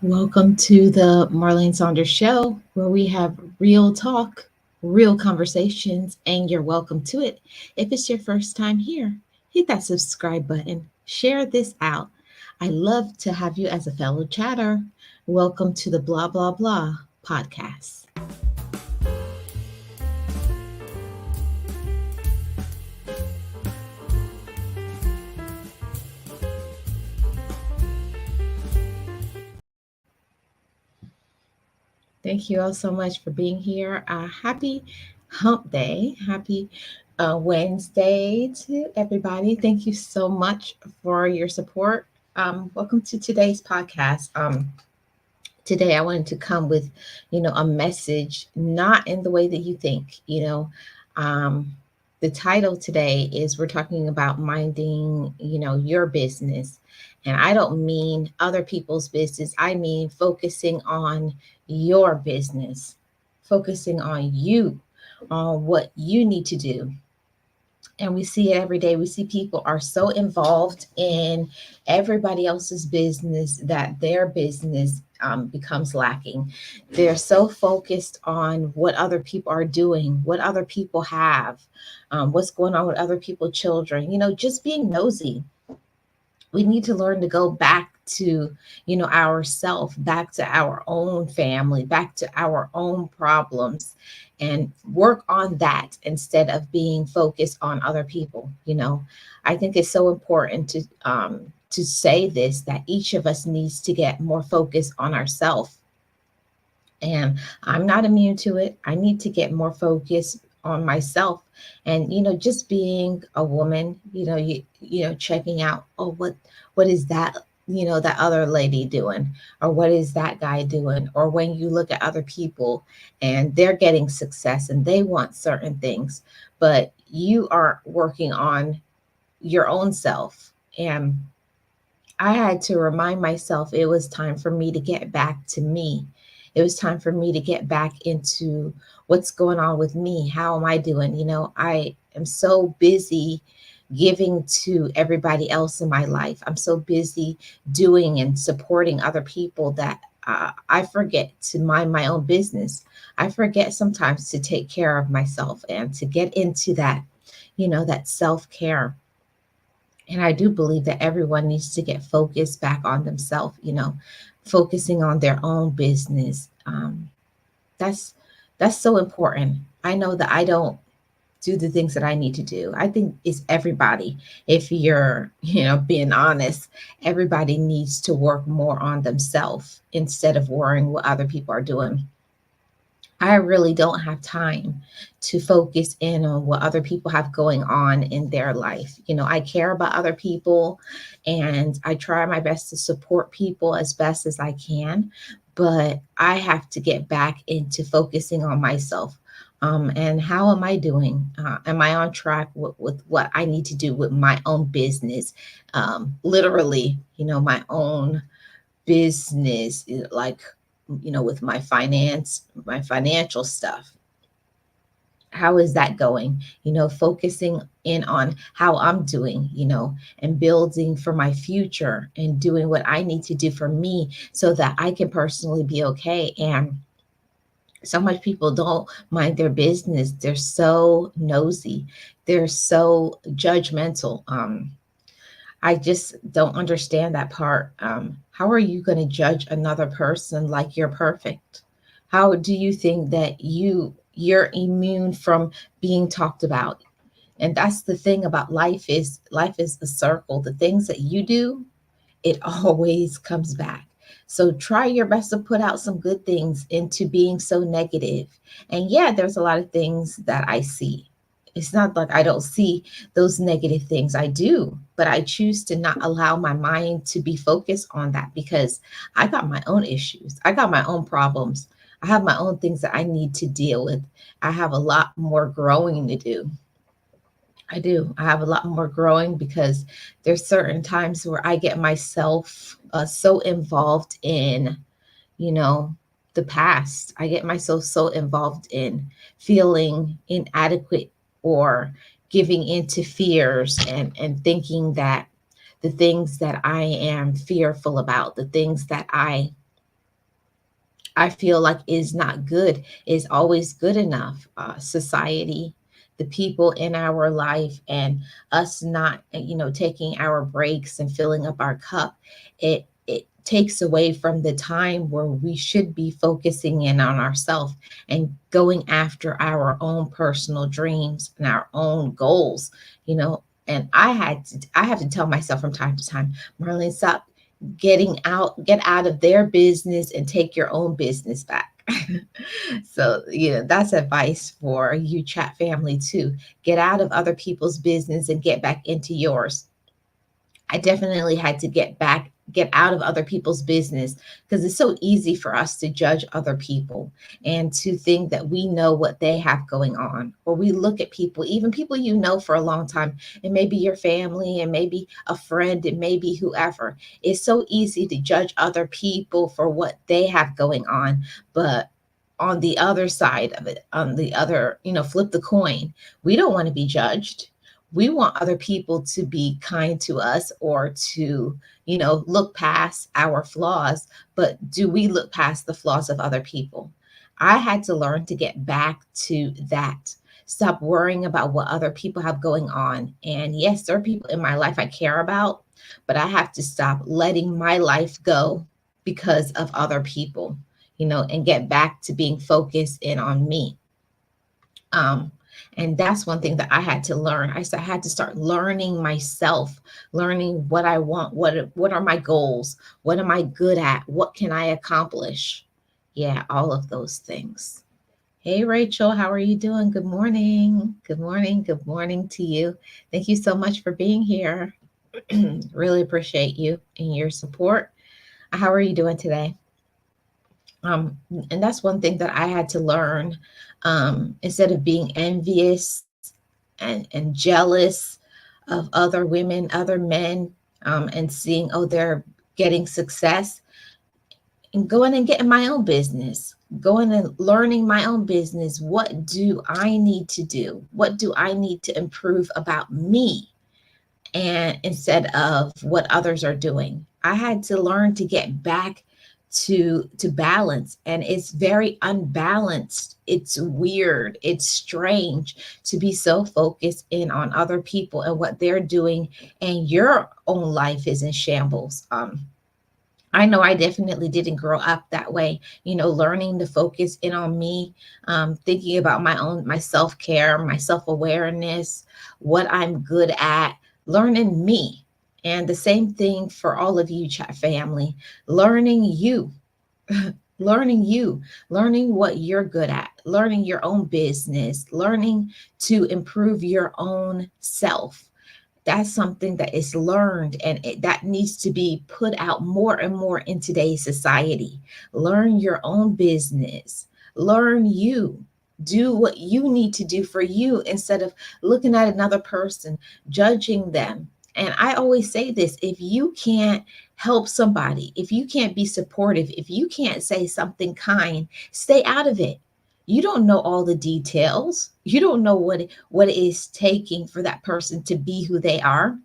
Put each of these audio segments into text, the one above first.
Welcome to the Marlene Saunders Show, where we have real talk, real conversations, and you're welcome to it. If it's your first time here, hit that subscribe button, share this out. I love to have you as a fellow chatter. Welcome to the Blah Blah Blah podcast. Thank you all so much for being here. Happy Hump Day. Happy Wednesday to everybody. Thank you so much for your support. Welcome to today's podcast. Today I wanted to come with, a message, not in the way that you think, um, the title today is we're talking about minding, your business. And I don't mean other people's business. I mean focusing on your business, focusing on you, on what you need to do. And we see it every day. We see people are so involved in everybody else's business that their business becomes lacking. They're so focused on what other people are doing, what other people have, what's going on with other people's children, just being nosy. We need to learn to go back to ourself, back to our own family, back to our own problems, and work on that instead of being focused on other people. I think it's so important to say this, that each of us needs to get more focused on ourselves. And I'm not immune to it. I need to get more focused on myself. And just being a woman, checking out, oh, what is that, that other lady doing, or what is that guy doing? Or when you look at other people and they're getting success and they want certain things, but you are working on your own self. And I had to remind myself it was time for me to get back to me. It was time for me to get back into what's going on with me. How am I doing? I am so busy giving to everybody else in my life. I'm so busy doing and supporting other people that I forget to mind my own business. I forget sometimes to take care of myself and to get into that, that self-care. And I do believe that everyone needs to get focused back on themselves, focusing on their own business. That's that's so important. I know that I don't do the things that I need to do. I think it's everybody. If you're, being honest, everybody needs to work more on themselves instead of worrying what other people are doing. I really don't have time to focus in on what other people have going on in their life. I care about other people and I try my best to support people as best as I can, but I have to get back into focusing on myself. And how am I doing? Am I on track with what I need to do with my own business? Literally, my own business, like, with my financial stuff. How is that going? Focusing in on how I'm doing, and building for my future and doing what I need to do for me so that I can personally be okay. And so much people don't mind their business. They're so nosy. They're so judgmental. I just don't understand that part. How are you going to judge another person like you're perfect? How do you think that you're immune from being talked about? And that's the thing about life is a circle. The things that you do, it always comes back. So try your best to put out some good things into being so negative. And yeah, there's a lot of things that I see. It's not like I don't see those negative things. I do, but I choose to not allow my mind to be focused on that because I got my own issues. I got my own problems. I have my own things that I need to deal with. I have a lot more growing to do. I do. I have a lot more growing because there's certain times where I get myself so involved in, you know, the past. I get myself so involved in feeling inadequate or giving into fears and thinking that the things that I am fearful about, the things that I I feel like is not good is always good enough. Society, the people in our life, and us not, taking our breaks and filling up our cup, it takes away from the time where we should be focusing in on ourselves and going after our own personal dreams and our own goals. And I have to tell myself from time to time, Marlene, stop get out of their business and take your own business back. So, that's advice for you chat family too. Get out of other people's business and get back into yours. I definitely had to get out of other people's business, because it's so easy for us to judge other people and to think that we know what they have going on. Or we look at people, even people for a long time, and maybe your family, and maybe a friend, and maybe whoever. It's so easy to judge other people for what they have going on. But on the other side of it, on the other, flip the coin, we don't want to be judged. We want other people to be kind to us, or to, look past our flaws. But do we look past the flaws of other people? I had to learn to get back to that. Stop worrying about what other people have going on. And yes, there are people in my life I care about, but I have to stop letting my life go because of other people, and get back to being focused in on me. Um, and that's one thing that I had to learn. I had to start learning myself, learning what I want, what are my goals, what am I good at, what can I accomplish? Yeah, all of those things. Hey, Rachel, how are you doing? Good morning. Good morning. Good morning to you. Thank you so much for being here. Really appreciate you and your support. How are you doing today? And that's one thing that I had to learn. Instead of being envious and jealous of other women, other men, and seeing, oh, they're getting success, and going and getting my own business, going and learning my own business. What do I need to do? What do I need to improve about me? And instead of what others are doing, I had to learn to get back to balance. And it's very unbalanced. It's weird, it's strange to be so focused in on other people and what they're doing, and your own life is in shambles. I know I definitely didn't grow up that way, learning to focus in on me, thinking about my self-care, my self-awareness, what I'm good at, learning me. And the same thing for all of you chat family, learning you, learning you, learning what you're good at, learning your own business, learning to improve your own self. That's something that is learned, and that needs to be put out more and more in today's society. Learn your own business, learn you, do what you need to do for you, instead of looking at another person, judging them. And I always say this: if you can't help somebody, if you can't be supportive, if you can't say something kind, stay out of it. You don't know all the details. You don't know what it is taking for that person to be who they are.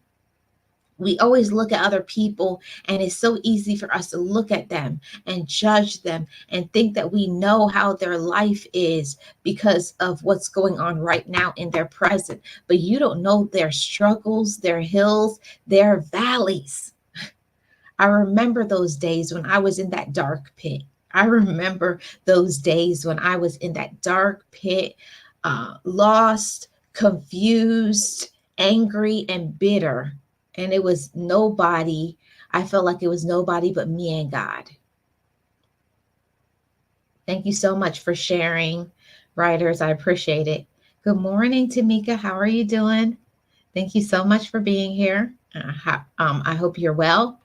We always look at other people, and it's so easy for us to look at them and judge them and think that we know how their life is because of what's going on right now in their present. But you don't know their struggles, their hills, their valleys. I remember those days when I was in that dark pit. I remember those days when I was in that dark pit, lost, confused, angry, and bitter. And it was nobody, I felt like it was nobody but me and God. Thank you so much for sharing, writers. I appreciate it. Good morning, Tamika. How are you doing? Thank you so much for being here. I hope you're well.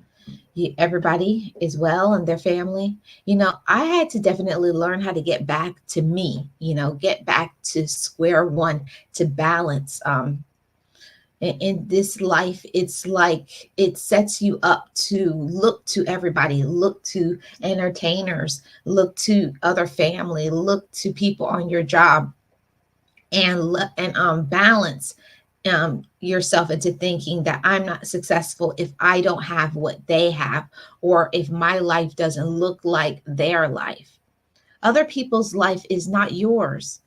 Everybody is well, and their family. I had to definitely learn how to get back to me, get back to square one, to balance. In this life, it's like it sets you up to look to everybody, look to entertainers, look to other family, look to people on your job, and balance yourself into thinking that I'm not successful if I don't have what they have, or if my life doesn't look like their life. Other people's life is not yours.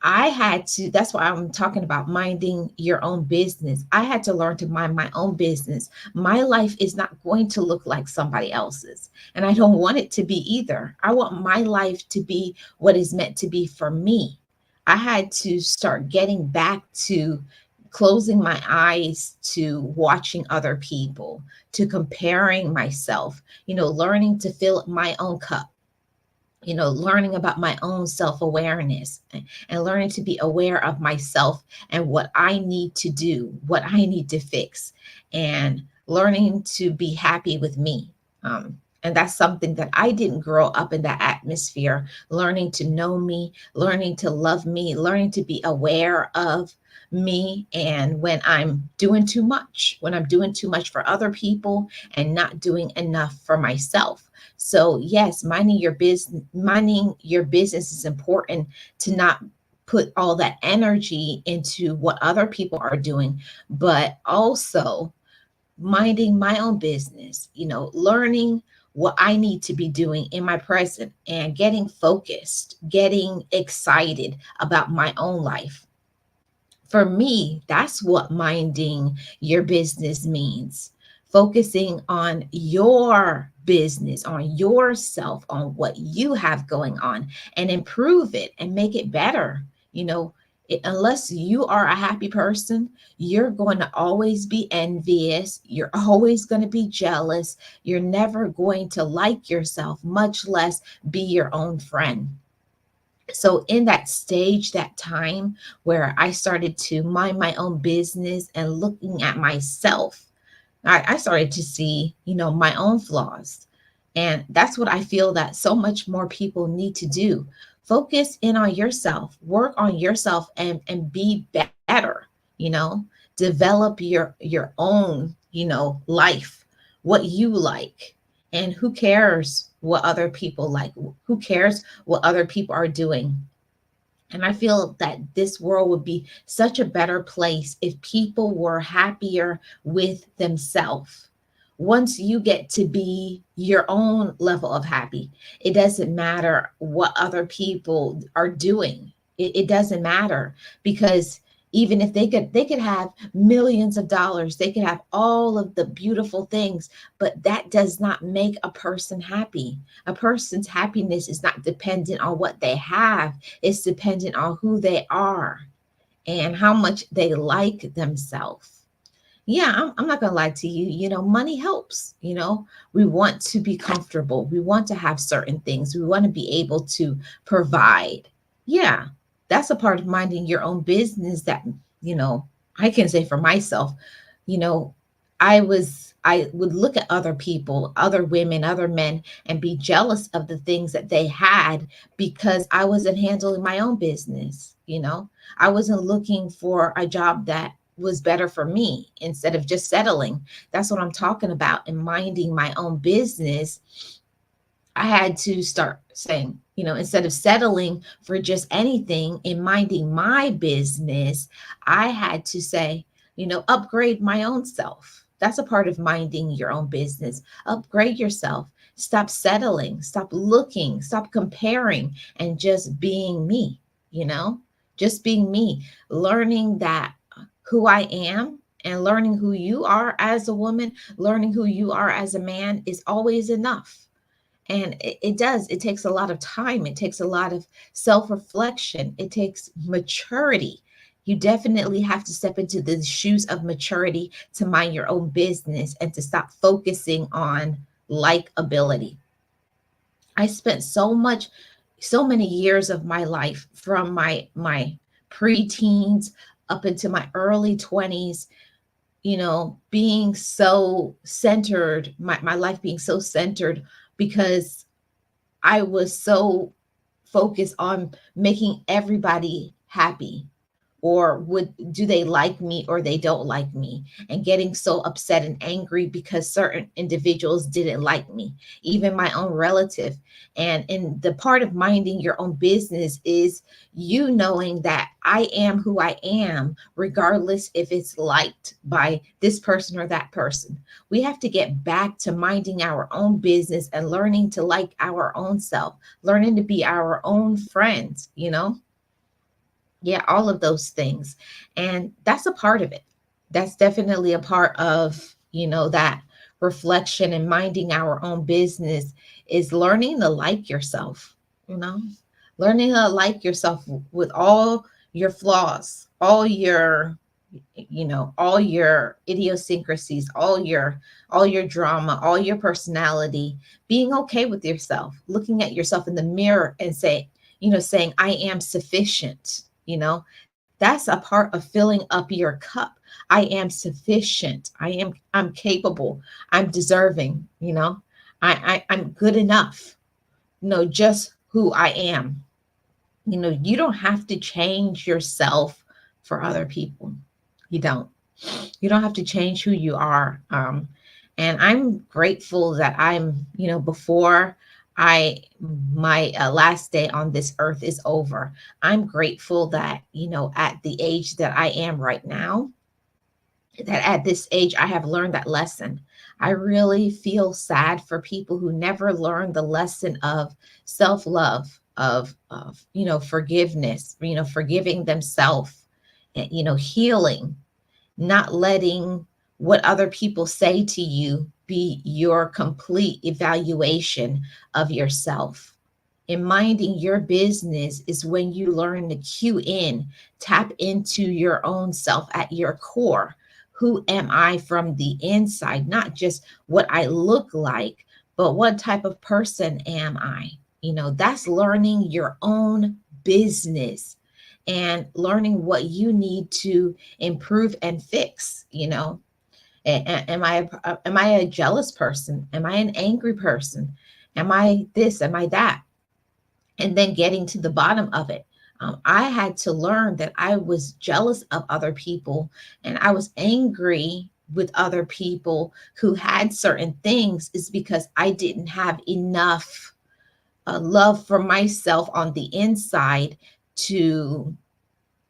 I had to, that's why I'm talking about minding your own business. I had to learn to mind my own business. My life is not going to look like somebody else's. And I don't want it to be either. I want my life to be what is meant to be for me. I had to start getting back to closing my eyes to watching other people, to comparing myself, learning to fill my own cup, learning about my own self awareness, and learning to be aware of myself and what I need to do, what I need to fix, and learning to be happy with me. And that's something that I didn't grow up in that atmosphere, learning to know me, learning to love me, learning to be aware of me. And when I'm doing too much for other people and not doing enough for myself. So yes, minding your business is important, to not put all that energy into what other people are doing, but also minding my own business, learning what I need to be doing in my present and getting focused, getting excited about my own life. For me, that's what minding your business means. Focusing on your business, on yourself, on what you have going on, and improve it and make it better. Unless you are a happy person, you're going to always be envious. You're always going to be jealous. You're never going to like yourself, much less be your own friend. So in that stage, that time where I started to mind my own business and looking at myself, I started to see, my own flaws. And that's what I feel that so much more people need to do. Focus in on yourself, work on yourself, and be better, develop your own, life, what you like. And who cares what other people like? Who cares what other people are doing? And I feel that this world would be such a better place if people were happier with themselves. Once you get to be your own level of happy, it doesn't matter what other people are doing. It doesn't matter, because even if they could have millions of dollars, they could have all of the beautiful things, but that does not make a person happy. A person's happiness is not dependent on what they have. It's dependent on who they are and how much they like themselves. Yeah, I'm not gonna lie to you. Money helps. We want to be comfortable. We want to have certain things. We want to be able to provide. Yeah, that's a part of minding your own business that, you know, I can say for myself, you know, I would look at other people, other women, other men, and be jealous of the things that they had because I wasn't handling my own business. I wasn't looking for a job that was better for me instead of just settling. That's what I'm talking about. And minding my own business, I had to start saying, instead of settling for just anything in minding my business, I had to say, upgrade my own self. That's a part of minding your own business. Upgrade yourself. Stop settling, stop looking, stop comparing, and just being me, you know, just being me, learning that who I am and learning who you are as a woman, learning who you are as a man is always enough. And it does. It takes a lot of time. It takes a lot of self reflection. It takes maturity. You definitely have to step into the shoes of maturity to mind your own business and to stop focusing on likability. I spent so many years of my life from my preteens up into my early 20s, being so centered, my life being so centered because I was so focused on making everybody happy, or would do they like me or they don't like me, and getting so upset and angry because certain individuals didn't like me, even my own relative. And in the part of minding your own business is you knowing that I am who I am, regardless if it's liked by this person or that person. We have to get back to minding our own business and learning to like our own self, learning to be our own friends, yeah, all of those things. And that's a part of it. That's definitely a part of, that reflection and minding our own business is learning to like yourself, you know, learning to like yourself with all your flaws, all your idiosyncrasies, all your drama, all your personality, being okay with yourself, looking at yourself in the mirror and saying, I am sufficient. That's a part of filling up your cup. I am sufficient. I'm capable. I'm deserving. I'm good enough. Just who I am. You don't have to change yourself for other people. You don't. You don't have to change who you are. And I'm grateful that before I my last day on this earth is over, I'm grateful that, at the age that I am right now, that at this age I have learned that lesson. I really feel sad for people who never learned the lesson of self-love, of forgiveness, forgiving themselves, healing, not letting what other people say to you be your complete evaluation of yourself. And minding your business is when you learn to cue in, tap into your own self at your core. Who am I from the inside? Not just what I look like, but what type of person am I? That's learning your own business and learning what you need to improve and fix. Am I a jealous person? Am I an angry person? Am I this? Am I that? And then getting to the bottom of it. I had to learn that I was jealous of other people and I was angry with other people who had certain things, is because I didn't have enough love for myself on the inside to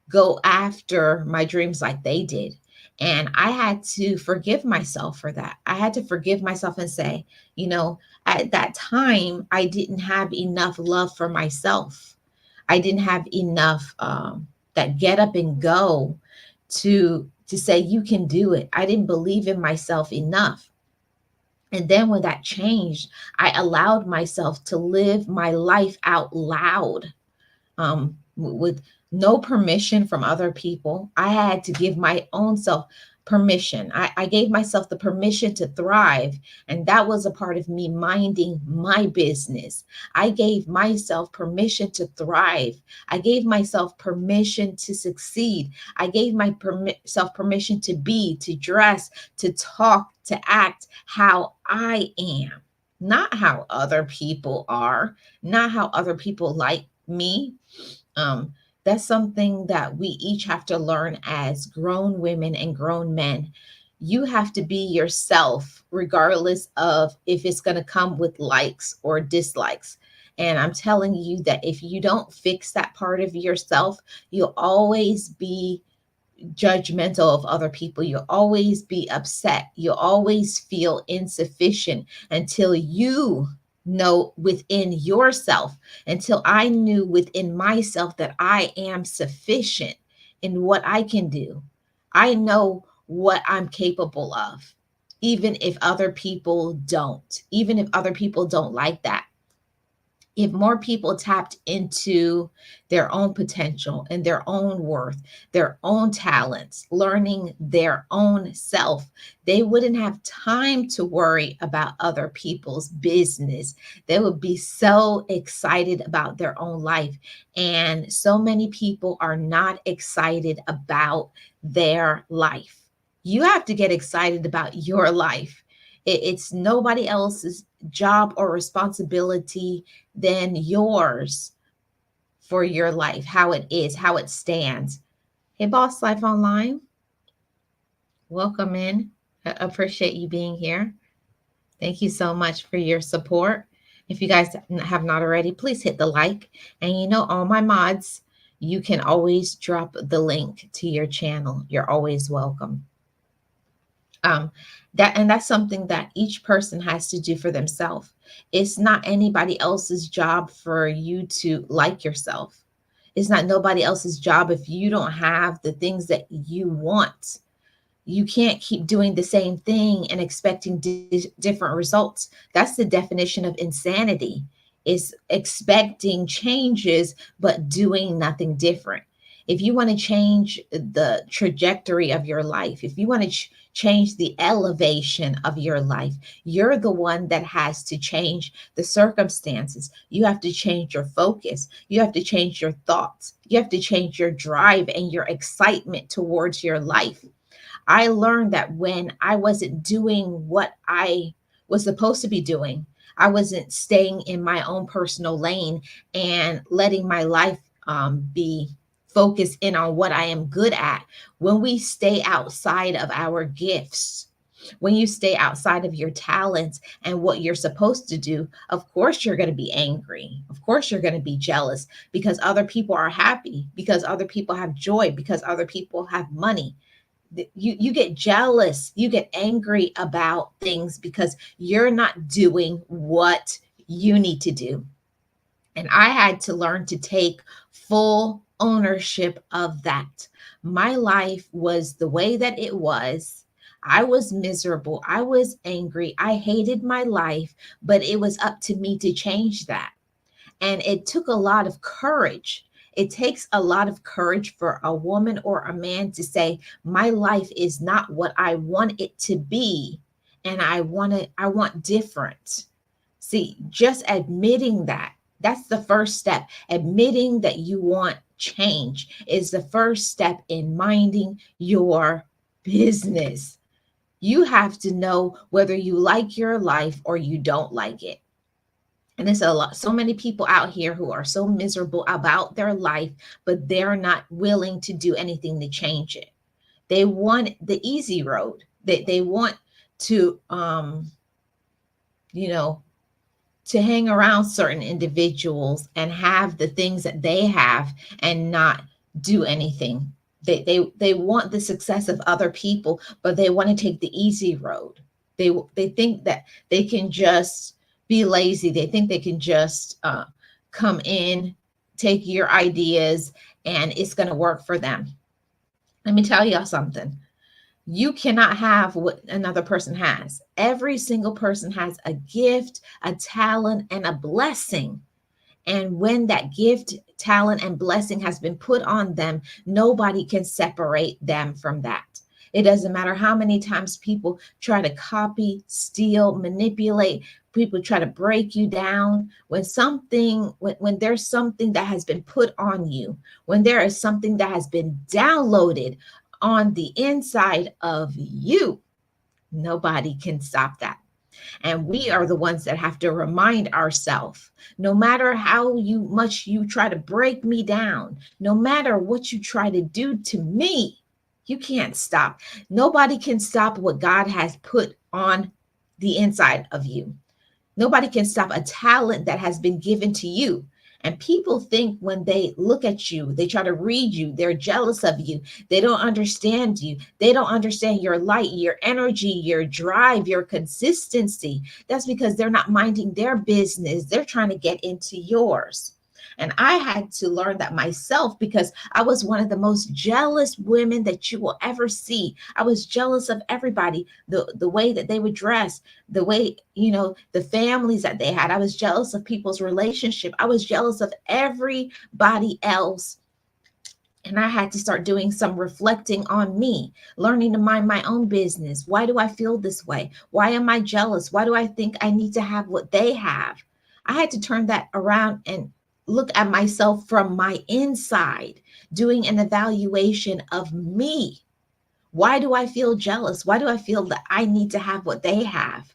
go after my dreams like they did. And I had to forgive myself for that. I had to forgive myself and say, at that time, I didn't have enough love for myself. I didn't have enough that get up and go to say you can do it. I didn't believe in myself enough. And then when that changed, I allowed myself to live my life out loud, with no permission from other people. I had to give my own self permission. I gave myself the permission to thrive. And that was a part of me minding my business. I gave myself permission to thrive. I gave myself permission to succeed. I gave myself permission to be, to dress, to talk, to act how I am, not how other people are, not how other people like me. um, that's something that we each have to learn as grown women and grown men. You have to be yourself, regardless of if it's going to come with likes or dislikes. And I'm telling you that if you don't fix that part of yourself, you'll always be judgmental of other people. You'll always be upset. You'll always feel insufficient until you know within yourself, until I knew within myself that I am sufficient in what I can do. I know what I'm capable of, even if other people don't, even if other people don't like that. If more people tapped into their own potential and their own worth, their own talents, learning their own self, they wouldn't have time to worry about other people's business. They would be so excited about their own life. And so many people are not excited about their life. You have to get excited about your life. It's nobody else's job or responsibility than yours for your life, how it is, how it stands. Hey, Boss Life Online, welcome in. I appreciate you being here. Thank you so much for your support. If you guys have not already, please hit the like. And all my mods, you can always drop the link to your channel. You're always welcome. That's something that each person has to do for themselves. It's not anybody else's job for you to like yourself. It's not nobody else's job if you don't have the things that you want. You can't keep doing the same thing and expecting different results. That's the definition of insanity, is expecting changes but doing nothing different. If you want to change the trajectory of your life, if you want to change the elevation of your life, you're the one that has to change the circumstances. You have to change your focus. You have to change your thoughts. You have to change your drive and your excitement towards your life. I learned that when I wasn't doing what I was supposed to be doing, I wasn't staying in my own personal lane and letting my life be focused in on what I am good at. When we stay outside of our gifts, when you stay outside of your talents and what you're supposed to do, of course you're going to be angry. Of course you're going to be jealous because other people are happy, because other people have joy, because other people have money. You get jealous, you get angry about things because you're not doing what you need to do. And I had to learn to take full ownership of that. My life was the way that it was. I was miserable, I was angry, I hated my life, but it was up to me to change that. And it took a lot of courage. It takes a lot of courage for a woman or a man to say, my life is not what I want it to be. And I want different. See, just admitting that, that's the first step. Admitting that you want change is the first step in minding your business. You have to know whether you like your life or you don't like it. And there's so many people out here who are so miserable about their life, but they're not willing to do anything to change it. They want the easy road. They want to, you know, to hang around certain individuals and have the things that they have and not do anything. They want the success of other people, but they want to take the easy road. They think that they can just be lazy. They think they can just come in, take your ideas, and it's going to work for them. Let me tell y'all something. You cannot have what another person has. Every single person has a gift, a talent, and a blessing. And when that gift, talent, and blessing has been put on them, nobody can separate them from that. It doesn't matter how many times people try to copy, steal, manipulate, people try to break you down. When there's something that has been put on you, when there is something that has been downloaded on the inside of you, nobody can stop that. And we are the ones that have to remind ourselves, no matter how much you try to break me down, no matter what you try to do to me, you can't stop. Nobody can stop what God has put on the inside of you. Nobody can stop a talent that has been given to you. And people think when they look at you, they try to read you, they're jealous of you. They don't understand you. They don't understand your light, your energy, your drive, your consistency. That's because they're not minding their business. They're trying to get into yours. And I had to learn that myself because I was one of the most jealous women that you will ever see. I was jealous of everybody, the way that they would dress, the way, the families that they had. I was jealous of people's relationship. I was jealous of everybody else. And I had to start doing some reflecting on me, learning to mind my own business. Why do I feel this way? Why am I jealous? Why do I think I need to have what they have? I had to turn that around and look at myself from my inside, doing an evaluation of me. Why do I feel jealous? Why do I feel that I need to have what they have?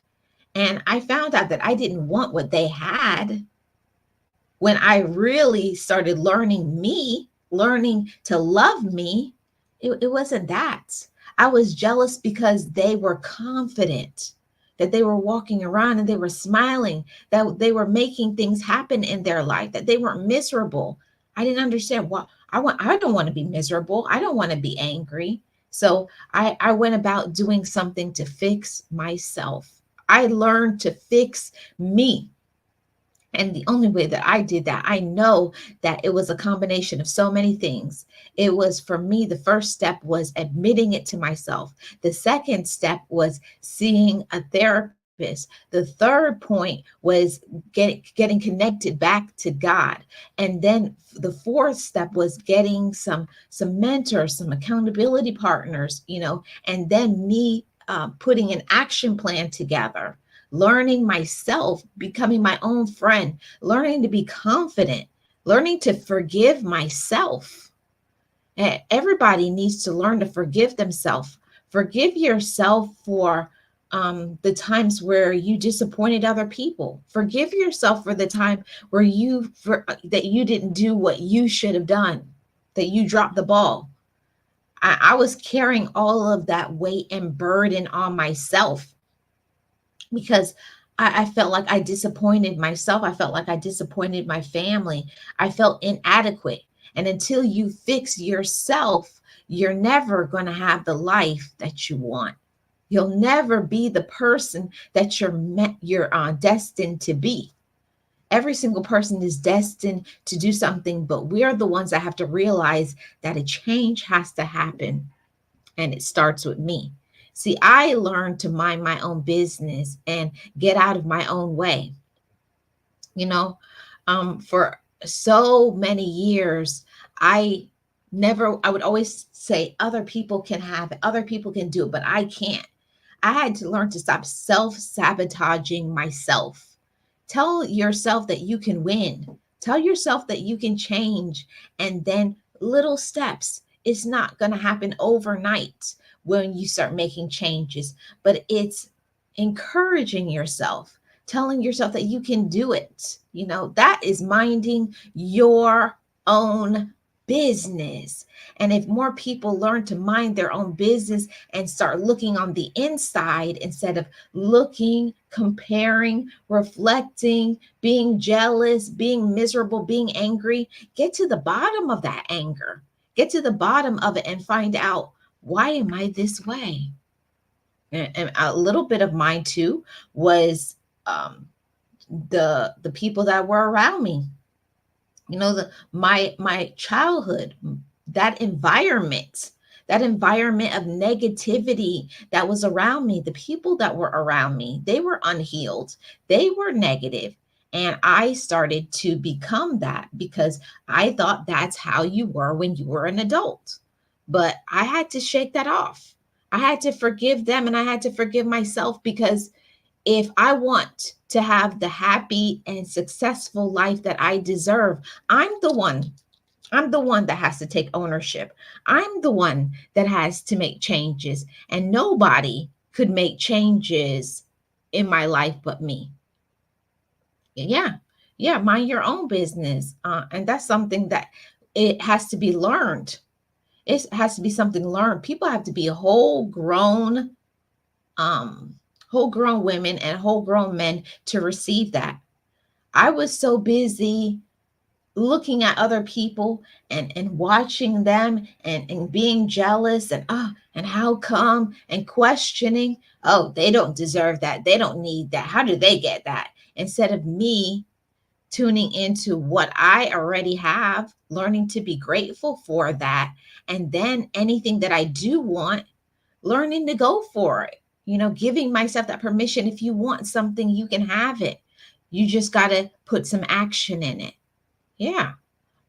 And I found out that I didn't want what they had. When I really started learning me, learning to love me, It wasn't that. I was jealous because they were confident, that they were walking around and they were smiling, that they were making things happen in their life, that they weren't miserable. I didn't understand why. I don't want to be miserable. I don't want to be angry. So I went about doing something to fix myself. I learned to fix me. And the only way that I did that, I know that it was a combination of so many things. It was, for me, the first step was admitting it to myself. The second step was seeing a therapist. The third point was getting connected back to God. And then the fourth step was getting some mentors, some accountability partners, and then me putting an action plan together, learning myself, becoming my own friend, learning to be confident, learning to forgive myself. Everybody needs to learn to forgive themselves. Forgive yourself for the times where you disappointed other people. Forgive yourself for the time where that you didn't do what you should have done, that you dropped the ball. I was carrying all of that weight and burden on myself because I felt like I disappointed myself. I felt like I disappointed my family. I felt inadequate. And until you fix yourself, you're never going to have the life that you want. You'll never be the person that you're destined to be. Every single person is destined to do something, but we're the ones that have to realize that a change has to happen, and it starts with me. See, I learned to mind my own business and get out of my own way. You know, for so many years, I I would always say other people can have it, other people can do it, but I can't. I had to learn to stop self sabotaging myself. Tell yourself that you can win. Tell yourself that you can change, and then little steps. It's not going to happen overnight when you start making changes, but it's encouraging yourself, telling yourself that you can do it. That is minding your own business. And if more people learn to mind their own business and start looking on the inside instead of looking, comparing, reflecting, being jealous, being miserable, being angry, get to the bottom of that anger. Get to the bottom of it and find out, why am I this way? And a little bit of mine too was the people that were around me. My childhood, that environment of negativity that was around me, the people that were around me, they were unhealed, they were negative, and I started to become that because I thought that's how you were when you were an adult. But I had to shake that off. I had to forgive them and I had to forgive myself, because if I want to have the happy and successful life that I deserve, I'm the one. I'm the one that has to take ownership. I'm the one that has to make changes. And nobody could make changes in my life but me. Yeah. Yeah. Mind your own business. And that's something that it has to be learned. It has to be something learned. People have to be um, whole grown women and whole grown men to receive that. I was so busy looking at other people and watching them and being jealous and how come, and questioning, oh, they don't deserve that, they don't need that, how do they get that, instead of me tuning into what I already have, learning to be grateful for that, and then anything that I do want, learning to go for it. Giving myself that permission. If you want something, you can have it. You just got to put some action in it. Yeah,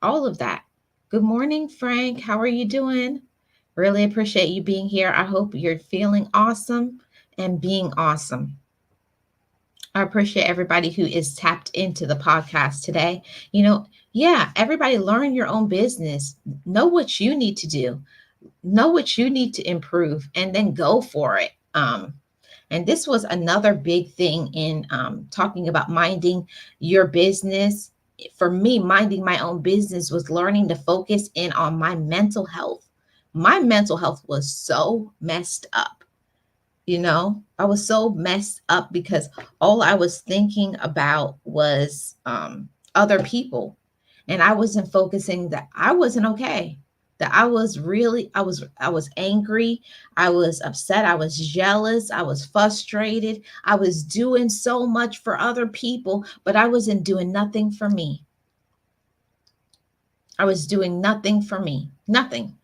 all of that. Good morning, Frank. How are you doing? Really appreciate you being here. I hope you're feeling awesome and being awesome. I appreciate everybody who is tapped into the podcast today. Yeah, everybody learn your own business. Know what you need to do. Know what you need to improve, and then go for it. And this was another big thing in talking about minding your business. For me, minding my own business was learning to focus in on my mental health, My mental health was so messed up. I was so messed up because all I was thinking about was other people, and I wasn't focusing that I wasn't okay, that I was angry, I was upset, I was jealous, I was frustrated, I was doing so much for other people, but I wasn't doing nothing for me. I was doing nothing for me, nothing.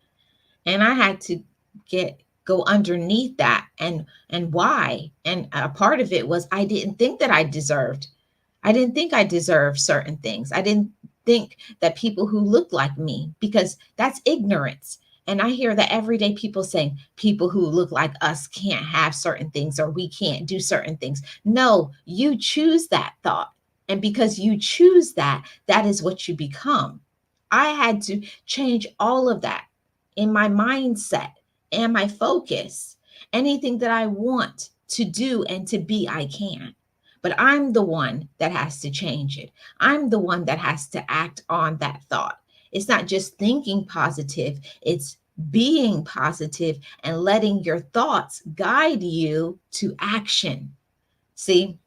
And I had to get go underneath that, and why. And a part of it was I didn't think I deserved certain things. I didn't think that people who look like me, because that's ignorance. And I hear that every day, people saying people who look like us can't have certain things, or we can't do certain things. No, you choose that thought. And because you choose that, that is what you become. I had to change all of that in my mindset and my focus. Anything that I want to do and to be, I can. But I'm the one that has to change it. I'm the one that has to act on that thought. It's not just thinking positive, it's being positive and letting your thoughts guide you to action. See,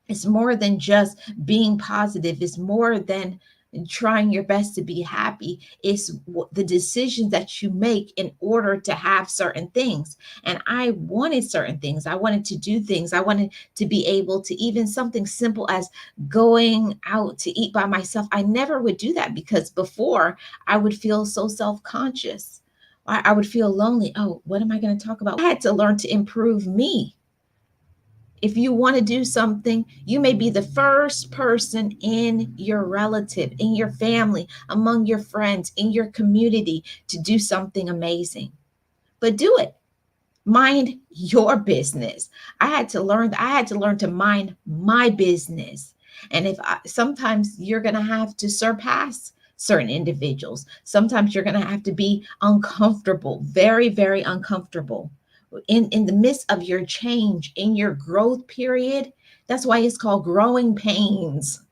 it's more than just being positive, it's more than trying your best to be happy. It's the decisions that you make in order to have certain things. And I wanted certain things, I wanted to do things, I wanted to be able to, even something simple as going out to eat by myself. I never would do that, because before I would feel so self-conscious. I would feel lonely. Oh, what am I going to talk about? I had to learn to improve me. If you want to do something, you may be the first person in your relative, in your family, among your friends, in your community to do something amazing. But do it. Mind your business. I had to learn to mind my business. And sometimes you're going to have to surpass certain individuals. Sometimes you're going to have to be uncomfortable, very, very uncomfortable in the midst of your change, in your growth period. That's why it's called growing pains.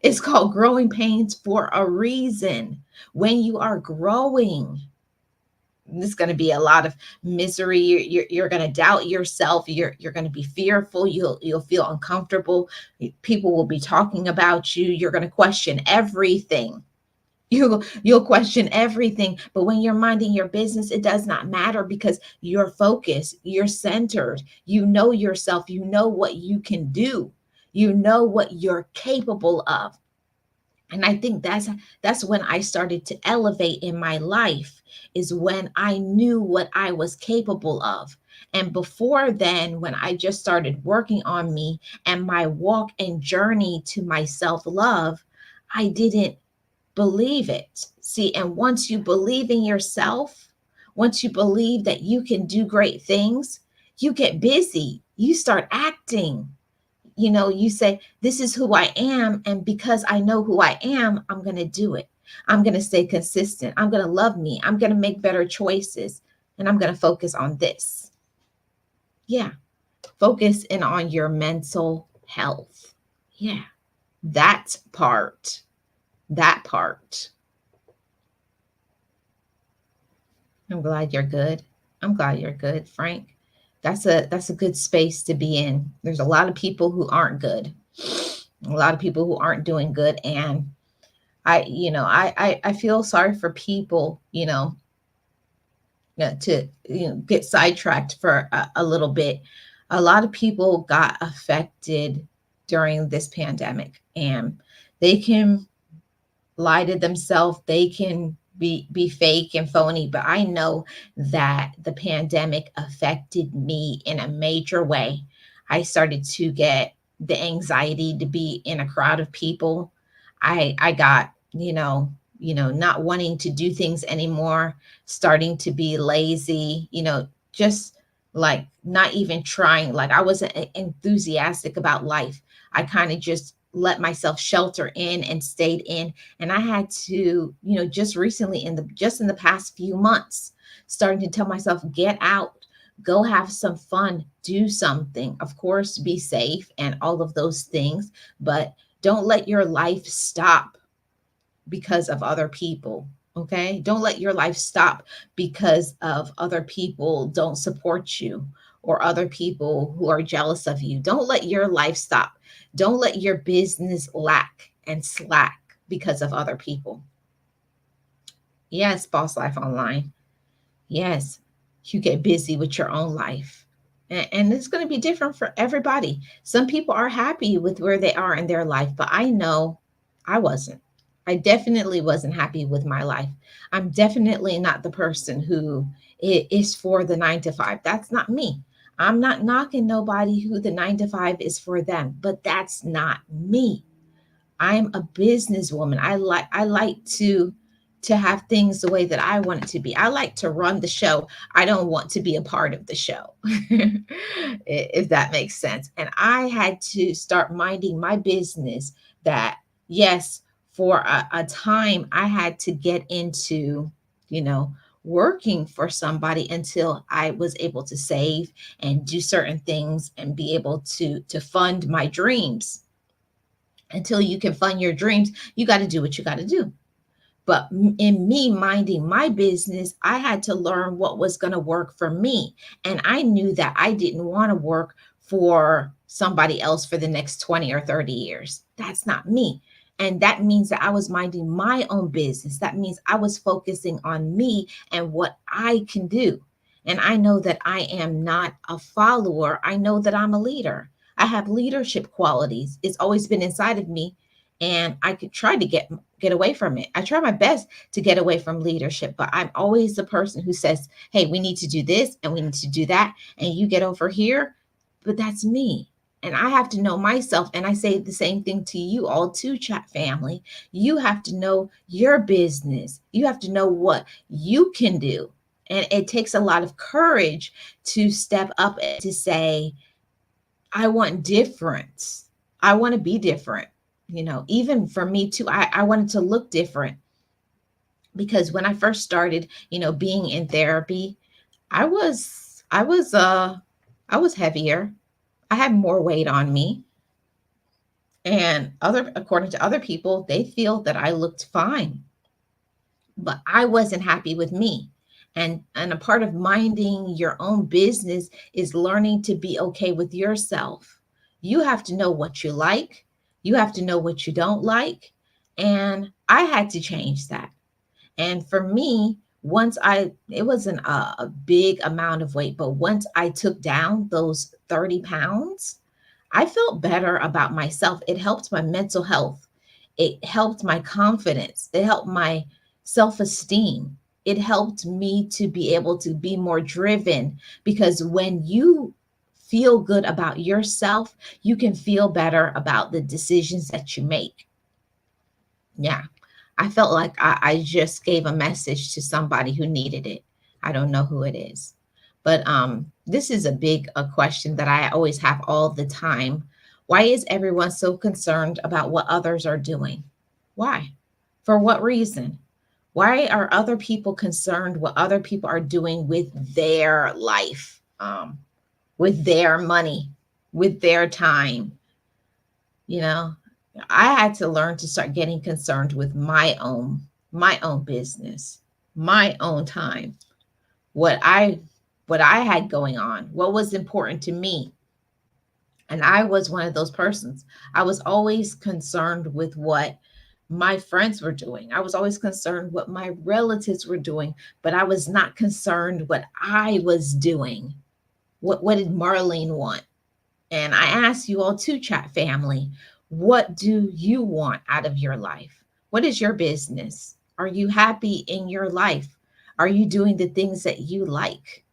It's called growing pains for a reason. When you are growing, there's going to be a lot of misery. You're going to doubt yourself. You're going to be fearful. You'll feel uncomfortable. People will be talking about you. You're going to question everything. You'll question everything. But when you're minding your business, it does not matter, because you're focused, you're centered, you know yourself, you know what you can do, you know what you're capable of. And I think that's when I started to elevate in my life, is when I knew what I was capable of. And before then, when I just started working on me and my walk and journey to my self-love, I didn't believe it. See, and once you believe in yourself, once you believe that you can do great things, you get busy, you start acting. You say, this is who I am. And because I know who I am, I'm going to do it. I'm going to stay consistent. I'm going to love me. I'm going to make better choices. And I'm going to focus on this. Yeah. Focus in on your mental health. Yeah. That part. That part. I'm glad you're good. I'm glad you're good, Frank. That's a good space to be in. There's a lot of people who aren't good. A lot of people who aren't doing good. And I feel sorry for people, to get sidetracked for a little bit. A lot of people got affected during this pandemic, and they can lie to themselves. They can be fake and phony, but I know that the pandemic affected me in a major way. I started to get the anxiety to be in a crowd of people. I got, not wanting to do things anymore, starting to be lazy, just like not even trying. Like, I wasn't enthusiastic about life. I kind of just let myself shelter in and stayed in. And I had to, just recently, in the past few months, starting to tell myself, get out, go have some fun, do something. Of course, be safe and all of those things, but don't let your life stop because of other people. Okay. Don't let your life stop because of other people don't support you or other people who are jealous of you. Don't let your life stop. Don't let your business lack and slack because of other people. Yes, Boss Life Online. Yes, you get busy with your own life. And it's going to be different for everybody. Some people are happy with where they are in their life, but I know I wasn't. I definitely wasn't happy with my life. I'm definitely not the person who is for the 9 to 5. That's not me. I'm not knocking nobody who the 9 to 5 is for them, but that's not me. I'm a businesswoman. I like to have things the way that I want it to be. I like to run the show. I don't want to be a part of the show. If that makes sense. And I had to start minding my business that yes, for a time I had to get into, you know, working for somebody until I was able to save and do certain things and be able to fund my dreams. Until you can fund your dreams, you got to do what you got to do. But in me minding my business, I had to learn what was going to work for me. And I knew that I didn't want to work for somebody else for the next 20 or 30 years. That's not me. And that means that I was minding my own business. That means I was focusing on me and what I can do. And I know that I am not a follower. I know that I'm a leader. I have leadership qualities. It's always been inside of me. And I could try to get away from it. I try my best to get away from leadership, but I'm always the person who says, "Hey, we need to do this and we need to do that, and you get over here." But that's me. And I have to know myself. And I say the same thing to you all too, chat family. You have to know your business. You have to know what you can do. And it takes a lot of courage to step up and to say, I want difference. I want to be different. Even for me too, I wanted to look different because when I first started, being in therapy, I was heavier. I had more weight on me. And according to other people, they feel that I looked fine, but I wasn't happy with me. And a part of minding your own business is learning to be okay with yourself. You have to know what you like, you have to know what you don't like, and I had to change that. And for me, once it wasn't a big amount of weight, but once I took down those 30 pounds, I felt better about myself. It helped my mental health. It helped my confidence. It helped my self esteem. It helped me to be able to be more driven because when you feel good about yourself, you can feel better about the decisions that you make. Yeah. I felt like I just gave a message to somebody who needed it. I don't know who it is. But this is a big question that I always have all the time. Why is everyone so concerned about what others are doing? Why? For what reason? Why are other people concerned what other people are doing with their life, with their money, with their time? You know, I had to learn to start getting concerned with my own business, my own time, what I had going on, what was important to me. And I was one of those persons. I was always concerned with what my friends were doing. I was always concerned what my relatives were doing, but I was not concerned what I was doing. What did Marlene want? And I ask you all to chat family, what do you want out of your life? What is your business? Are you happy in your life? Are you doing the things that you like?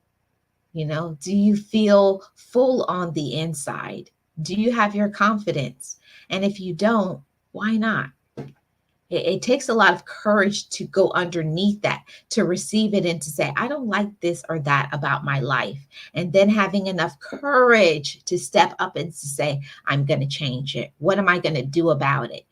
Do you feel full on the inside? Do you have your confidence? And if you don't, why not? It takes a lot of courage to go underneath that, to receive it and to say, I don't like this or that about my life. And then having enough courage to step up and to say, I'm going to change it. What am I going to do about it?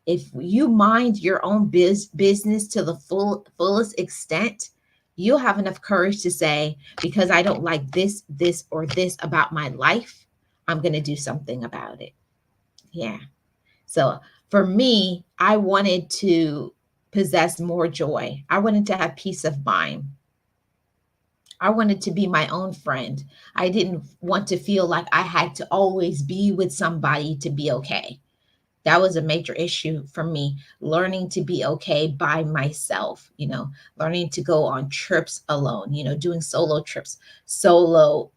If you mind your own business to the fullest extent, you'll have enough courage to say, because I don't like this, or this about my life, I'm going to do something about it. Yeah. So for me, I wanted to possess more joy. I wanted to have peace of mind. I wanted to be my own friend. I didn't want to feel like I had to always be with somebody to be okay. That was a major issue for me, learning to be okay by myself, learning to go on trips alone, doing solo trips, solo,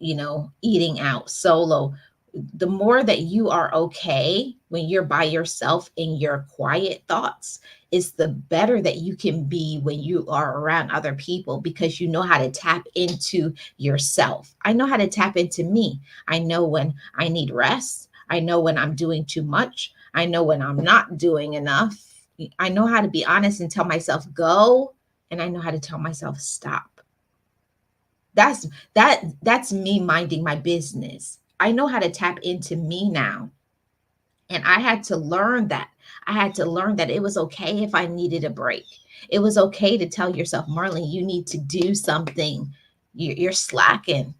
eating out, solo. The more that you are okay when you're by yourself in your quiet thoughts, is the better that you can be when you are around other people, because you know how to tap into yourself. I know how to tap into me. I know when I need rest. I know when I'm doing too much. I know when I'm not doing enough. I know how to be honest and tell myself go, and I know how to tell myself stop. That's me minding my business. I know how to tap into me now. And I had to learn that. I had to learn that it was okay if I needed a break. It was okay to tell yourself, Marlene, you need to do something. You're slacking.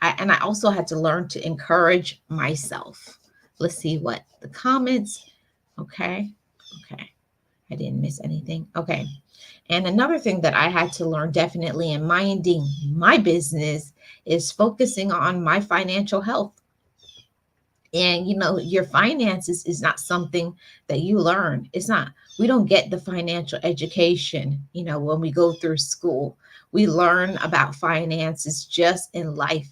And I also had to learn to encourage myself. Let's see what the comments. Okay. Okay. I didn't miss anything. Okay. And another thing that I had to learn definitely in minding my business is focusing on my financial health. And your finances is not something that you learn. It's not, we don't get the financial education when we go through school. We learn about finances just in life,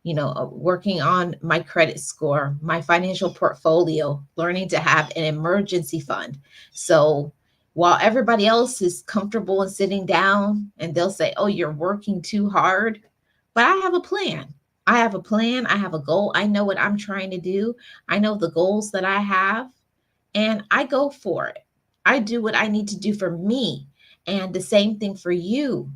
working on my credit score, my financial portfolio, learning to have an emergency fund. So while everybody else is comfortable in sitting down and they'll say, oh, you're working too hard, but I have a plan. I have a plan. I have a goal. I know what I'm trying to do. I know the goals that I have, and I go for it. I do what I need to do for me. And the same thing for you.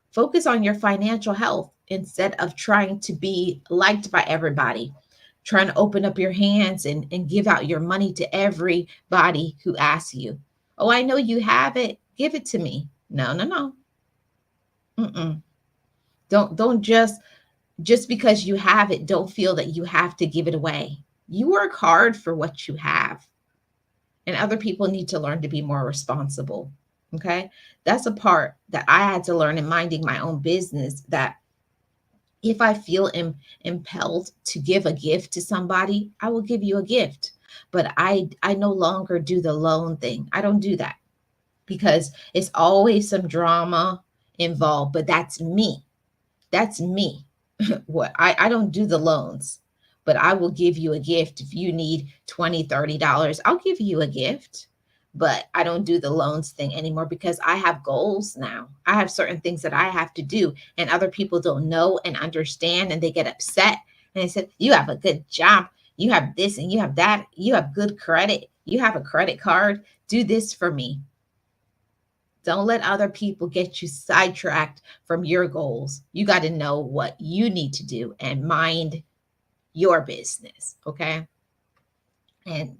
Focus on your financial health instead of trying to be liked by everybody, trying to open up your hands and give out your money to everybody who asks you. Oh, I know you have it. Give it to me. No, no, no. Mm-mm. Don't just because you have it, don't feel that you have to give it away. You work hard for what you have, and other people need to learn to be more responsible. Okay. That's a part that I had to learn in minding my own business, that if I feel impelled to give a gift to somebody, I will give you a gift. But I no longer do the loan thing. I don't do that because it's always some drama involved, but that's me. That's me. What I don't do the loans, but I will give you a gift if you need 20, $30. I'll give you a gift, but I don't do the loans thing anymore because I have goals now. I have certain things that I have to do, and other people don't know and understand, and they get upset. And they said, you have a good job. You have this and you have that. You have good credit. You have a credit card. Do this for me. Don't let other people get you sidetracked from your goals. You got to know what you need to do and mind your business. Okay. And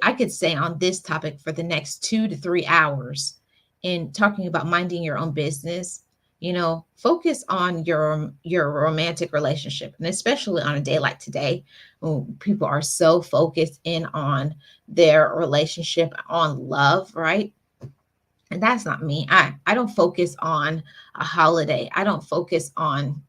I could say on this topic for the next 2 to 3 hours in talking about minding your own business. Focus on your romantic relationship, and especially on a day like today, when people are so focused in on their relationship, on love, right? And that's not me. I don't focus on a holiday. I don't focus on,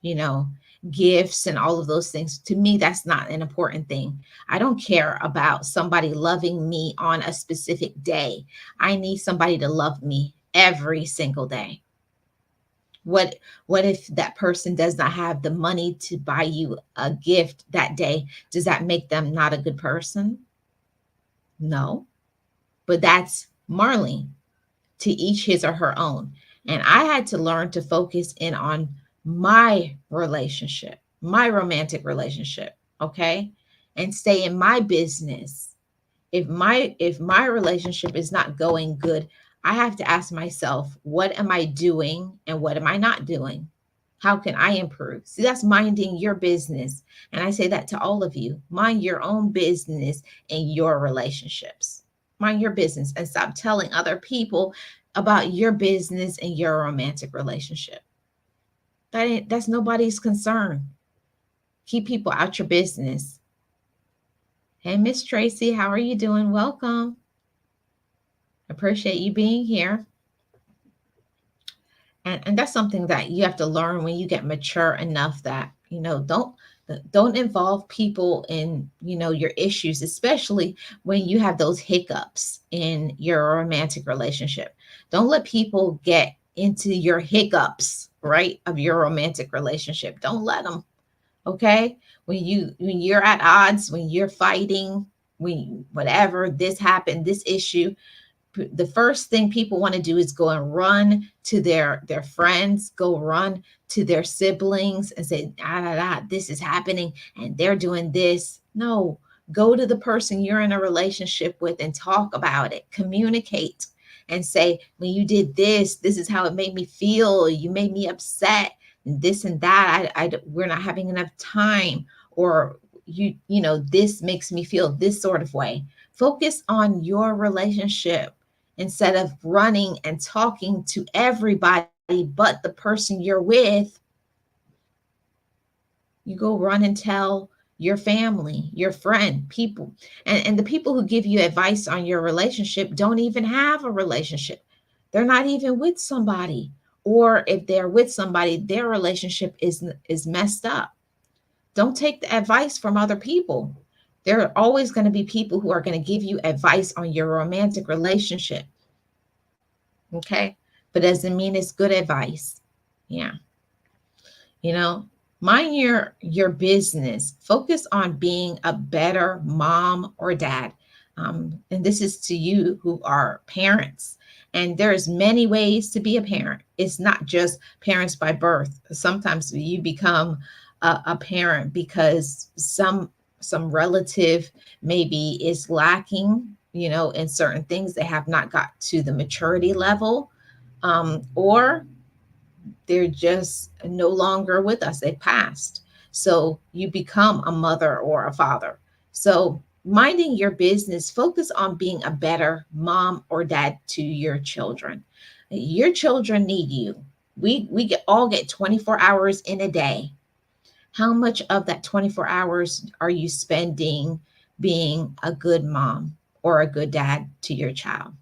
you know, gifts and all of those things. To me, that's not an important thing. I don't care about somebody loving me on a specific day. I need somebody to love me every single day. What if that person does not have the money to buy you a gift that day? Does that make them not a good person? No. But that's Marlene. To each his or her own. And I had to learn to focus in on my relationship, my romantic relationship, okay? And stay in my business. If my relationship is not going good, I have to ask myself, what am I doing and what am I not doing? How can I improve? See, that's minding your business. And I say that to all of you. Mind your own business and your relationships. Mind your business and stop telling other people about your business and your romantic relationship. That's nobody's concern. Keep people out your business. Hey, Miss Tracy, how are you doing? Welcome. Appreciate you being here. And that's something that you have to learn when you get mature enough that, don't involve people in, your issues, especially when you have those hiccups in your romantic relationship. Don't let people get into your hiccups, right, of your romantic relationship. Don't let them. Okay, when you're at odds, when you're fighting, when whatever this happened, this issue, the first thing people want to do is go and run to their friends, go run to their siblings and say, this is happening and they're doing this. No, go to the person you're in a relationship with and talk about it, communicate and say, when you did this is how it made me feel, you made me upset, and this and that, we're not having enough time, or this makes me feel this sort of way. Focus on your relationship instead of running and talking to everybody but the person you're with. You go run and tell your family, your friend, people. And the people who give you advice on your relationship don't even have a relationship. They're not even with somebody. Or if they're with somebody, their relationship is messed up. Don't take the advice from other people. There are always going to be people who are going to give you advice on your romantic relationship. Okay, but doesn't mean it's good advice. Yeah, you know, mind your business. Focus on being a better mom or dad. And this is to you who are parents. And there's many ways to be a parent. It's not just parents by birth. Sometimes you become a parent because some relative maybe is lacking, in certain things. They have not got to the maturity level, or they're just no longer with us. They passed. So you become a mother or a father. So minding your business, focus on being a better mom or dad to your children. Your children need you. We all get 24 hours in a day. How much of that 24 hours are you spending being a good mom or a good dad to your child?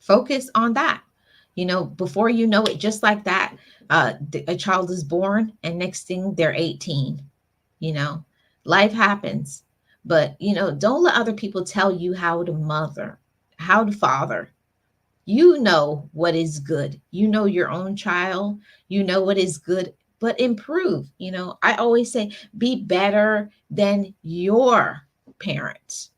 Focus on that. Before you know it, just like that, a child is born, and next thing they're 18. You know, life happens, but don't let other people tell you how to mother, how to father. You know what is good. You know your own child. You know what is good, but improve. I always say, be better than your parents.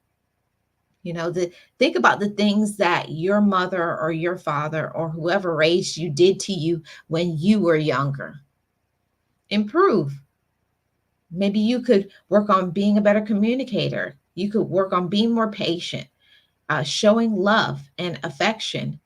Think about the things that your mother or your father or whoever raised you did to you when you were younger. Improve. Maybe you could work on being a better communicator. You could work on being more patient, showing love and affection,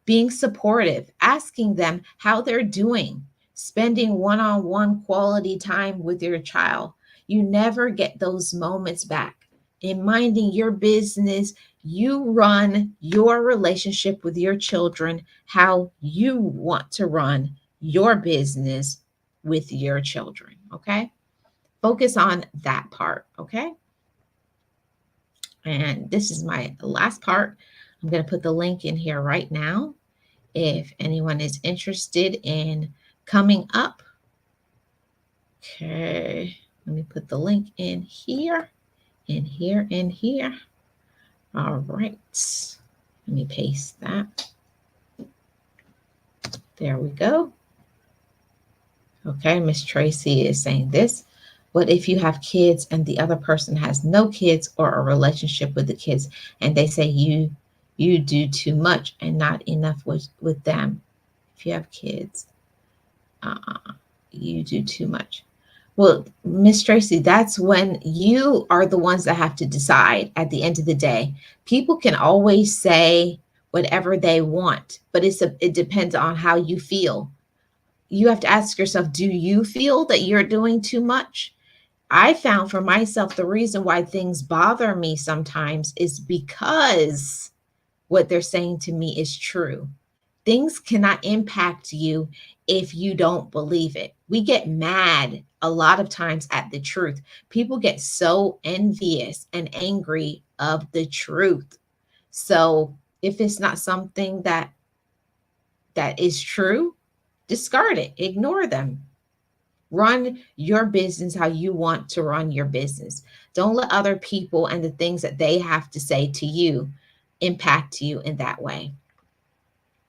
being supportive, asking them how they're doing, spending one on one quality time with your child. You never get those moments back. In minding your business, you run your relationship with your children how you want to run your business with your children. Okay. Focus on that part. Okay. And this is my last part. I'm going to put the link in here right now. If anyone is interested in coming up. Okay, let me put the link in here, in here, in here. All right, let me paste that. There we go. Okay, Miss Tracy is saying this. What if you have kids and the other person has no kids or a relationship with the kids, and they say you do too much and not enough with them? If you have kids, you do too much. Well, Miss Tracy, that's when you are the ones that have to decide at the end of the day. People can always say whatever they want, but it depends on how you feel. You have to ask yourself, do you feel that you're doing too much? I found for myself the reason why things bother me sometimes is because what they're saying to me is true. Things cannot impact you if you don't believe it. We get mad a lot of times at the truth. People get so envious and angry of the truth. So if it's not something that is true, discard it, ignore them. Run your business how you want to run your business. Don't let other people and the things that they have to say to you impact you in that way.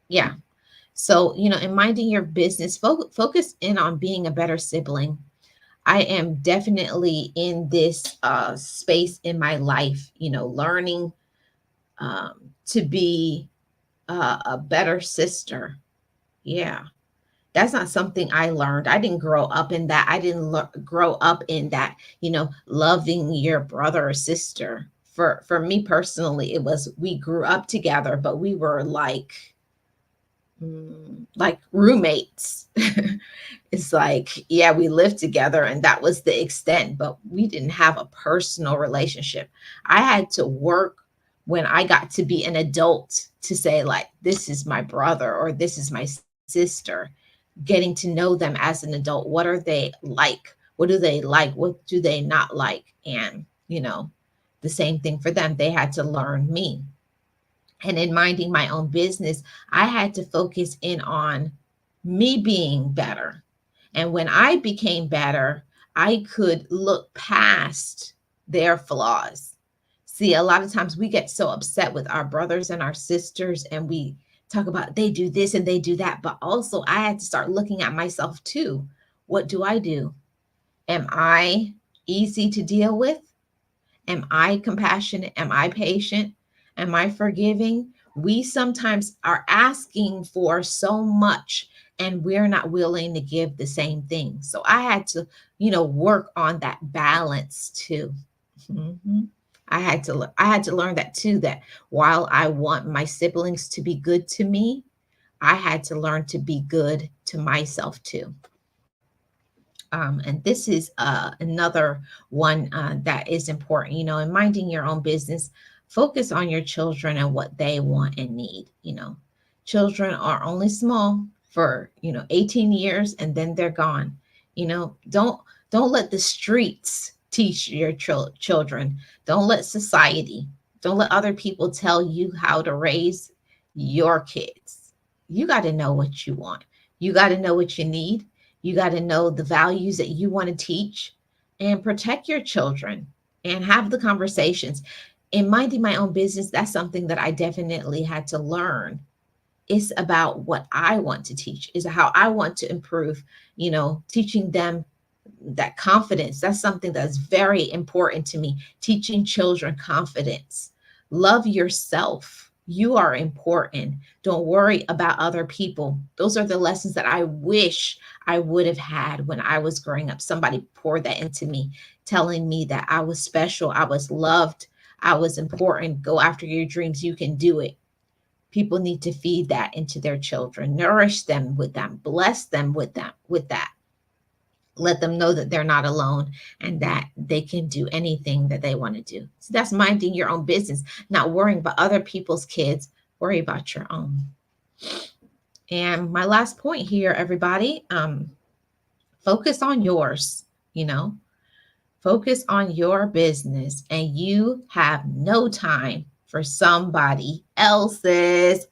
Yeah. So, in minding your business, focus in on being a better sibling. I am definitely in this space in my life, learning to be a better sister. Yeah. That's not something I learned. I didn't grow up in that. I didn't grow up in that, loving your brother or sister. For me personally, it was we grew up together, but we were like roommates. It's like, yeah, we lived together and that was the extent, but we didn't have a personal relationship. I had to work when I got to be an adult to say, like, this is my brother or this is my sister, getting to know them as an adult. What are they like? What do they like? What do they not like? And, the same thing for them. They had to learn me. And in minding my own business, I had to focus in on me being better. And when I became better, I could look past their flaws. See, a lot of times we get so upset with our brothers and our sisters, and we talk about they do this and they do that. But also, I had to start looking at myself too. What do I do? Am I easy to deal with? Am I compassionate? Am I patient? Am I forgiving? We sometimes are asking for so much and we're not willing to give the same thing. So I had to, work on that balance too. Mhm. I had to learn that too, that while I want my siblings to be good to me, I had to learn to be good to myself too. And this is another one that is important, in minding your own business. Focus on your children and what they want and need. Children are only small for 18 years and then they're gone. Don't let the streets teach your children. Don't let society, don't let other people tell you how to raise your kids. You got to know what you want. You got to know what you need. You got to know the values that you want to teach and protect your children and have the conversations. In minding my own business, that's something that I definitely had to learn. It's about what I want to teach, is how I want to improve, teaching them that confidence. That's something that's very important to me. Teaching children confidence. Love yourself. You are important. Don't worry about other people. Those are the lessons that I wish I would have had when I was growing up. Somebody poured that into me, telling me that I was special, I was loved, I was important. Go after your dreams. You can do it. People need to feed that into their children, nourish them with them, bless them with that. Let them know that they're not alone and that they can do anything that they want to do. So that's minding your own business, not worrying about other people's kids, worry about your own. And my last point here, everybody, focus on yours, you know, focus on your business, and you have no time for somebody else's.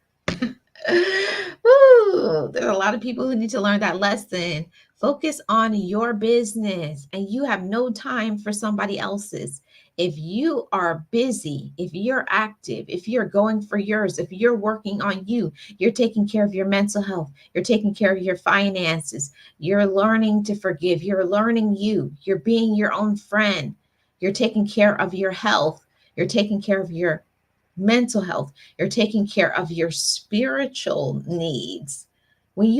Ooh, there are a lot of people who need to learn that lesson. Focus on your business, and you have no time for somebody else's. If you are busy, if you're active, if you're going for yours, if you're working on you, you're taking care of your mental health, you're taking care of your finances, you're learning to forgive, you're learning you, you're being your own friend, you're taking care of your health, you're taking care of your mental health, you're taking care of your spiritual needs. When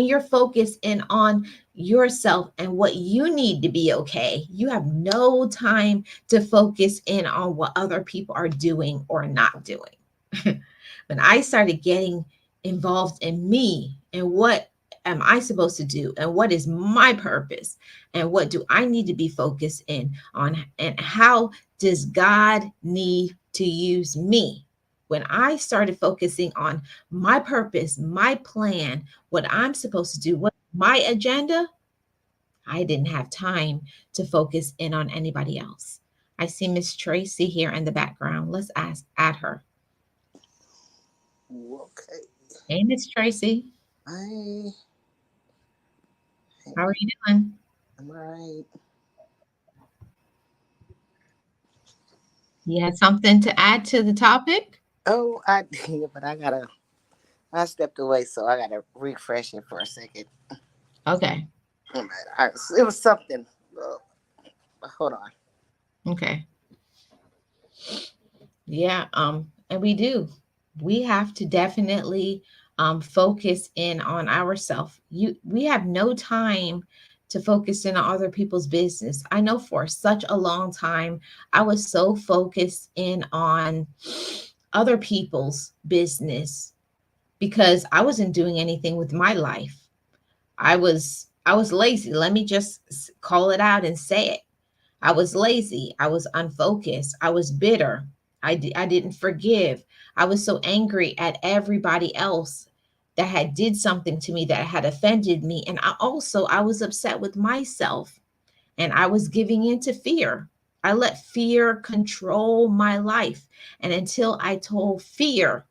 you're focused in on yourself and what you need to be okay, you have no time to focus in on what other people are doing or not doing. When I started getting involved in me and what am I supposed to do and what is my purpose and what do I need to be focused in on and how does God need to use me? When I started focusing on my purpose, my plan, what I'm supposed to do, what my agenda, I didn't have time to focus in on anybody else. I see Miss Tracy here in the background. Let's add her. Okay. Hey, Miss Tracy. I, How are hey, you doing? I'm alright. You had something to add to the topic? Oh, I did, but I stepped away, so I gotta refresh it for a second. Okay. But it was something. Hold on. Okay. Yeah, and we do. We have to definitely focus in on ourselves. We have no time to focus in on other people's business. I know for such a long time I was so focused in on other people's business because I wasn't doing anything with my life. I was lazy. Let me just call it out and say it. I was lazy. I was unfocused. I was bitter. I didn't forgive. I was so angry at everybody else that had did something to me that had offended me, and I was upset with myself, and I was giving in to fear. I let fear control my life, and until I told fear,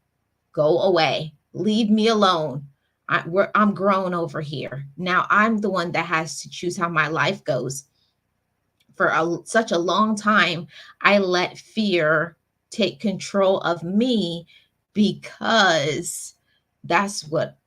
go away, leave me alone. I'm grown over here. Now I'm the one that has to choose how my life goes. For such a long time, I let fear take control of me because that's what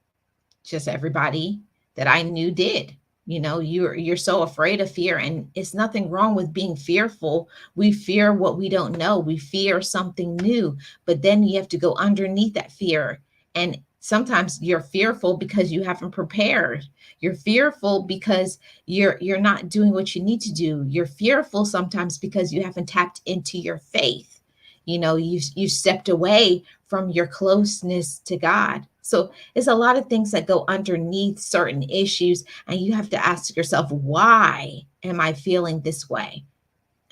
just everybody that I knew did. You know, you're so afraid of fear, and it's nothing wrong with being fearful. We fear what we don't know. We fear something new, but then you have to go underneath that fear. And sometimes you're fearful because you haven't prepared. You're fearful because you're not doing what you need to do. You're fearful sometimes because you haven't tapped into your faith. You know, you stepped away from your closeness to God. So it's a lot of things that go underneath certain issues, and you have to ask yourself, why am I feeling this way?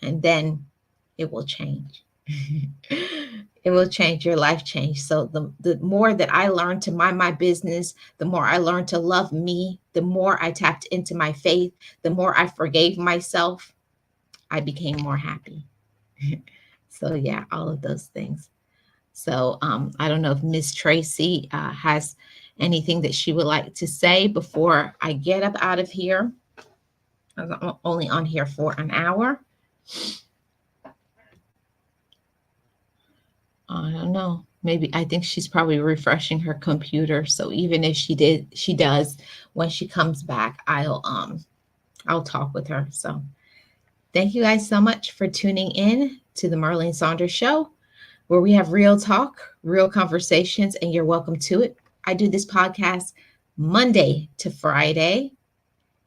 And then it will change. It will change, your life change. So the more that I learned to mind my business, the more I learned to love me, the more I tapped into my faith, the more I forgave myself, I became more happy. So yeah, all of those things. So I don't know if Miss Tracy has anything that she would like to say before I get up out of here. I'm only on here for an hour. I don't know. Maybe I think she's probably refreshing her computer. So even if she does when she comes back, I'll talk with her. So thank you guys so much for tuning in to the Marlene Saunders Show, where we have real talk, real conversations, and you're welcome to it. I do this podcast Monday to Friday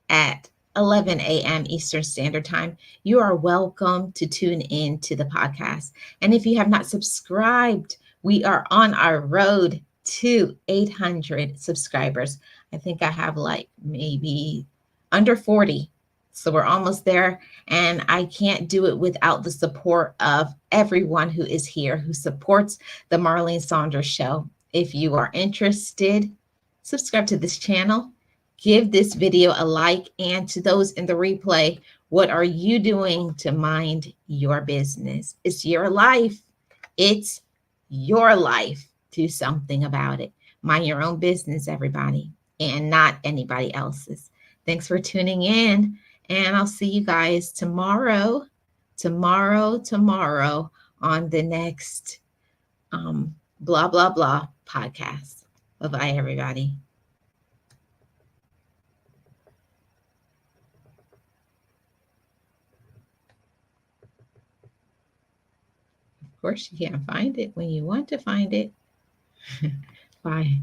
at 11 a.m. Eastern Standard Time. You are welcome to tune in to the podcast. And if you have not subscribed, we are on our road to 800 subscribers. I think I have like maybe under 40. So we're almost there. And I can't do it without the support of everyone who is here, who supports the Marlene Saunders Show. If you are interested, subscribe to this channel, give this video a like, and to those in the replay, what are you doing to mind your business? It's your life. It's your life. Do something about it. Mind your own business, everybody, and not anybody else's. Thanks for tuning in, and I'll see you guys tomorrow on the next blah blah blah podcast. Bye bye, everybody. Of course, you can't find it when you want to find it. Bye.